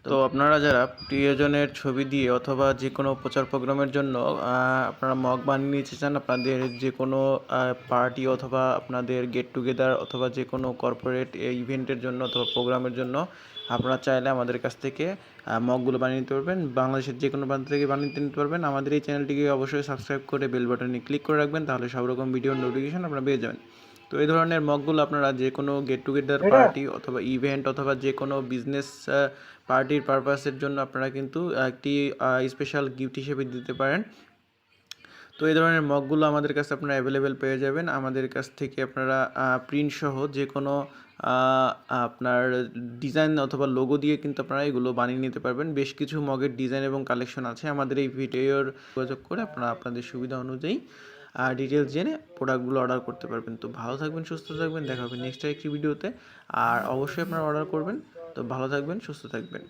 তো আপনারা যারা প্রিয়জনের ছবি দিয়ে অথবা যে কোনো প্রচার প্রোগ্রামের জন্য আপনারা মগ বানিয়ে নিতে চান, আপনাদের যে কোনো পার্টি অথবা আপনাদের গেট টুগেদার অথবা যে কোনো কর্পোরেট ইভেন্টের জন্য অথবা প্রোগ্রামের জন্য আপনারা চাইলে আমাদের কাছ থেকে মগগুলো বানিয়ে নিতে পারবেন। বাংলাদেশের যে কোনো প্রান্ত থেকে বানিয়ে নিতে পারবেন। আমাদের এই চ্যানেলটিকে অবশ্যই সাবস্ক্রাইব করে বেল বাটনে ক্লিক করে রাখবেন, তাহলে সব রকম ভিডিওর নোটিফিকেশন আপনারা পেয়ে যাবেন। তো এই ধরনের মগগুলো আপনারা যে কোনো গেট টুগেদার পার্টি অথবা ইভেন্ট অথবা যে কোনো বিজনেস পার্টির পারপাসের জন্য আপনারা কিন্তু একটি স্পেশাল গিফট হিসেবে দিতে পারেন। তো এই ধরনের মগগুলো আমাদের কাছে আপনারা অ্যাভেলেবেল পেয়ে যাবেন। আমাদের কাছ থেকে আপনারা প্রিন্ট সহ যে কোনো আপনার ডিজাইন অথবা লোগো দিয়ে কিন্তু আপনারা এগুলো বানিয়ে নিতে পারবেন। বেশ কিছু মগের ডিজাইন এবং কালেকশন আছে। আমাদের এই ভিডিওর যোগাযোগ করে আপনারা আপনাদের সুবিধা অনুযায়ী ডিটেলস জেনে প্রোডাক্টগুলো অর্ডার করতে পারবেন। তো ভালো থাকবেন, সুস্থ থাকবেন, দেখা হবে নেক্সট একটি ভিডিওতে। আর অবশ্যই আপনারা অর্ডার করবেন। তো ভালো থাকবেন, সুস্থ থাকবেন।